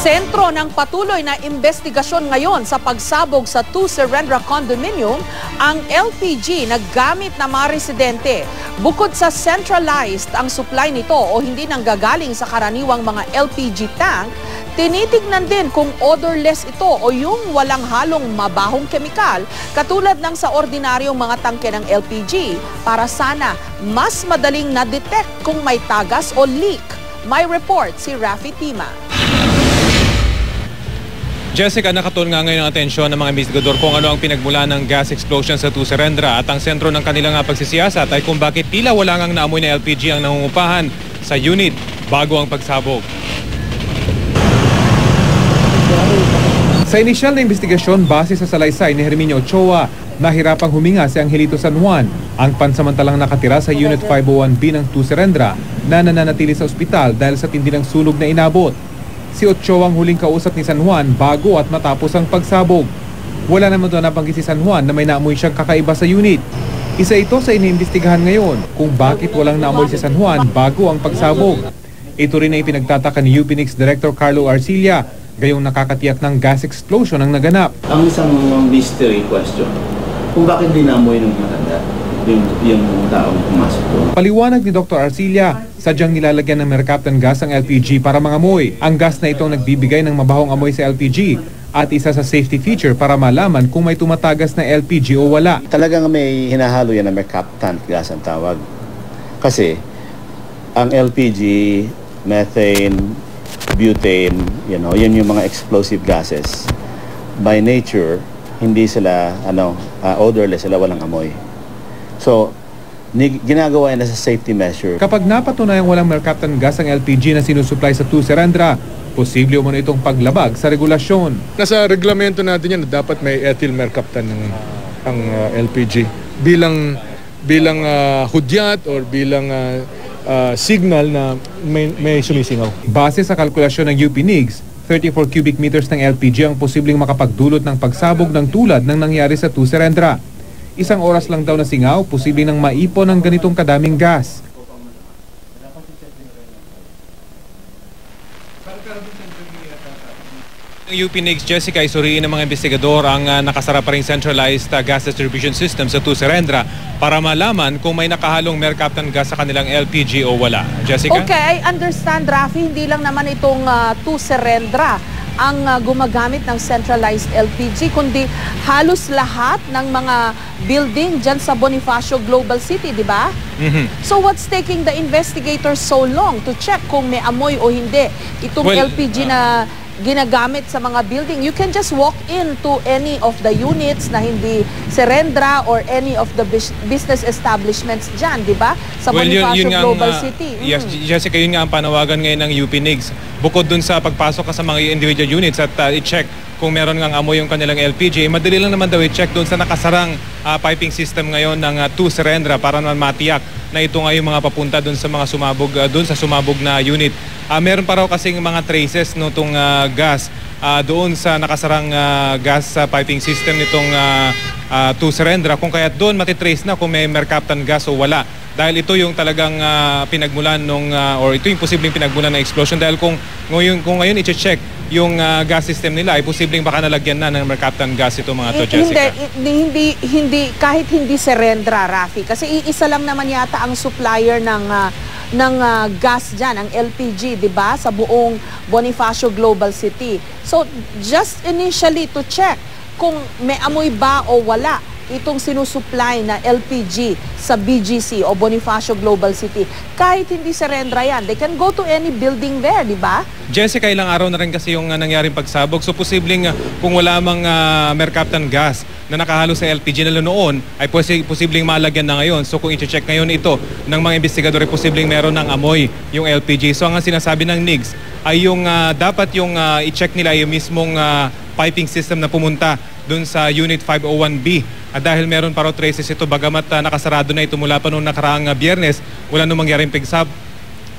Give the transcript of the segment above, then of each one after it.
Sentro ng patuloy na investigasyon ngayon sa pagsabog sa 2 Serendra Condominium ang LPG na gamit na mga residente. Bukod sa centralized ang supply nito o hindi nang gagaling sa karaniwang mga LPG tank, tinitignan din kung odorless ito o yung walang halong mabahong kemikal katulad ng sa ordinaryong mga tangke ng LPG para sana mas madaling na-detect kung may tagas o leak. May report si Rafi Tima. Jessica, nakatuon nga ngayon ang atensyon ng mga investigador kung ano ang pinagmula ng gas explosion sa 2 Serendra at ang sentro ng kanilang pagsisiyasat ay kung bakit tila wala ngang naamoy na LPG ang nangungupahan sa unit bago ang pagsabog. Sa inisyal na investigasyon base sa salaysay ni Herminio Ochoa, nahirapang huminga si Angelito San Juan, ang pansamantalang nakatira sa Unit 501B ng 2 Serendra na nananatili sa ospital dahil sa tindi ng sunog na inabot. Si Ochoa ang huling kausap ni San Juan bago at matapos ang pagsabog. Wala naman doon nabanggit si San Juan na may naamoy siyang kakaiba sa unit. Isa ito sa iniimbestigahan ngayon kung bakit walang naamoy si San Juan bago ang pagsabog. Ito rin ay pinagtataka ni UPNIX Director Carlo Arcilla, gayong nakakatiyak ng gas explosion ang naganap. Ang isang mystery question, kung bakit di naamoy ng matanda yung taong pumasok doon. Paliwanag ni Dr. Arcilla, sadyang nilalagyan ng mercaptan gas ang LPG para mangamoy. Ang gas na ito nagbibigay ng mabahong amoy sa LPG at isa sa safety feature para malaman kung may tumatagas na LPG o wala. Talagang may hinahalo yan na mercaptan gas ang tawag. Kasi ang LPG, methane, butane, yun yung mga explosive gases. By nature, hindi sila odorless, sila walang amoy. So, ginagawa yan as a safety measure. Kapag napatunayang walang mercaptan gas ang LPG na sinusupply sa 2 Serendra, posible umano itong paglabag sa regulasyon. Nasa reglamento natin yan na dapat may ethyl mercaptan ang LPG bilang hudyat or bilang signal na may sumisingaw. Base sa kalkulasyon ng UPNIX, 34 cubic meters ng LPG ang posibleng makapagdulot ng pagsabog ng tulad ng nangyari sa 2 Serendra. Isang oras lang daw na singaw, posibleng nang maipon ng ganitong kadaming gas. Ang UPNIX, Jessica, isuriin ng mga investigador ang nakasara pa ring centralized gas distribution system sa 2 Serendra para malaman kung may nakahalong mercaptan gas sa kanilang LPG o wala. Jessica? Okay, I understand, Rafi, hindi lang naman itong 2 Serendra ang gumagamit ng centralized LPG, kundi halos lahat ng mga building dyan sa Bonifacio Global City, di ba? So what's taking the investigators so long to check kung may amoy o hindi itong LPG na ginagamit sa mga building? You can just walk into any of the units na hindi Serendra or any of the business establishments dyan, di ba? Sa Bonifacio Global City. Yes, Jessica, yun nga ang panawagan ngayon ng UPNIX. Bukod dun sa pagpasok ka sa mga individual units at i-check kung meron ngang amoy yung kanilang LPG, madali lang naman daw i-check dun sa nakasarang piping system ngayon ng 2 Serendra para naman matiyak na ito nga yung mga papunta dun sa mga sumabog na unit. Meron pa raw kasing mga traces nitong gas doon sa nakasarang gas piping system nitong 2 Serendra, kung kaya doon matitrace na kung may mercaptan gas o wala. Dahil ito yung talagang pinagmulan or ito yung posibleng pinagmulan ng explosion, dahil kung ngayon i-check yung gas system nila ay posibleng baka nalagyan na ng mercaptan gas ito mga to, Jessica. Hindi, kahit hindi Serendra, Rafi, kasi iisa lang naman yata ang supplier ng gas dyan, ang LPG, di ba, sa buong Bonifacio Global City. So, just initially to check kung may amoy ba o wala itong sinusupply na LPG sa BGC o Bonifacio Global City. Kahit hindi Serendra yan, they can go to any building there, di ba? Jessica, ilang araw na rin kasi yung nangyaring pagsabog. So posibleng kung wala mang mercaptan gas na nakahalo sa LPG na noon, ay posibleng malagyan na ngayon. So kung i-check ngayon ito ng mga investigador, ay posibleng meron ng amoy yung LPG. So ang sinasabi ng NIGS ay yung dapat yung i-check nila yung mismong piping system na pumunta dun sa Unit 501B. At dahil meron pa raw traces ito, bagamat nakasarado na ito mula pa noong nakaraang Biyernes, wala nung mangyaring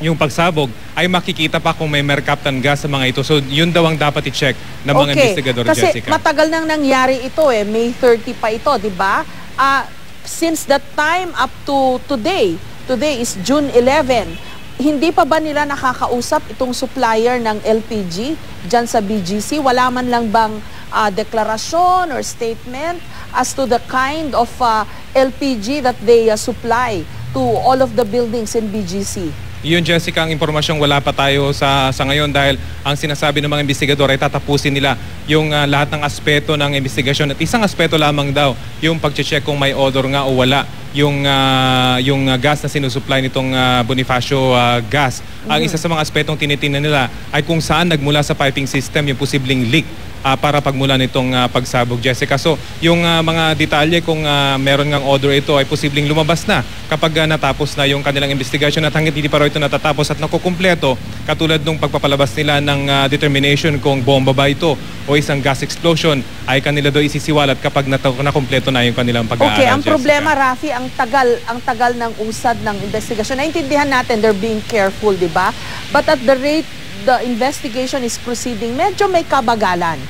yung pagsabog, ay makikita pa kung may mercaptan gas sa mga ito. So yun daw ang dapat i-check ng mga investigador, kasi Jessica. Matagal nang nangyari ito May 30 pa ito, di ba? Since that time up to today is June 11, hindi pa ba nila nakakausap itong supplier ng LPG dyan sa BGC? Wala man lang bang deklarasyon or statement as to the kind of LPG that they supply to all of the buildings in BGC? Yun, Jessica, ang impormasyong wala pa tayo sa ngayon dahil ang sinasabi ng mga investigador ay tatapusin nila yung lahat ng aspeto ng investigasyon at isang aspeto lamang daw yung pag-check kung may odor nga o wala yung gas na sinusupply nitong Bonifacio gas. Ang isa sa mga aspetong tinitingnan nila ay kung saan nagmula sa piping system yung posibleng leak para pagmula nitong pagsabog, Jessica. So, yung mga detalye kung meron ngang odor ito ay posibleng lumabas na kapag natapos na yung kanilang investigasyon at hanggang hindi pa raw ito natatapos at nakukumpleto, katulad nung pagpapalabas nila ng determination kung bomba ba ito o isang gas explosion, ay kanila daw isisiwalat kapag nakumpleto na yung kanilang pag-aaral, Okay, ang Jessica. problema, Rafi, ang tagal ng usad ng investigasyon. Naintindihan natin, they're being careful, di ba? But at the rate the investigation is proceeding, medyo may kabagalan.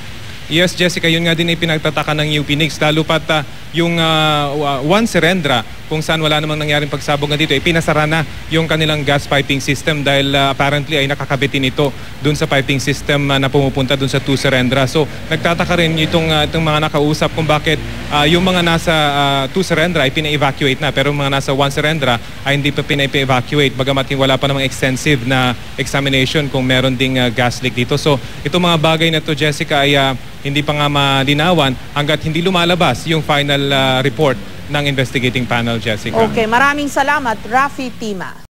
Yes, Jessica, yun nga din ay pinagtataka ng UP NICS, lalo pat yung Juan Serendra, kung saan wala namang nangyaring pagsabog na dito, ay pinasara na yung kanilang gas piping system dahil apparently ay nakakabitin ito dun sa piping system na pumupunta dun sa 2 Serendra. So, nagtataka rin itong mga nakausap kung bakit yung mga nasa 2 Serendra ay pina-evacuate na, pero yung mga nasa 1 Serendra ay hindi pa pina-evacuate, bagamat wala pa namang extensive na examination kung meron ding gas leak dito. So, itong mga bagay na to, Jessica, ay hindi pa nga malinawan hanggat hindi lumalabas yung final report ng investigating panel, Jessica. Okay, maraming salamat, Rafi Tima.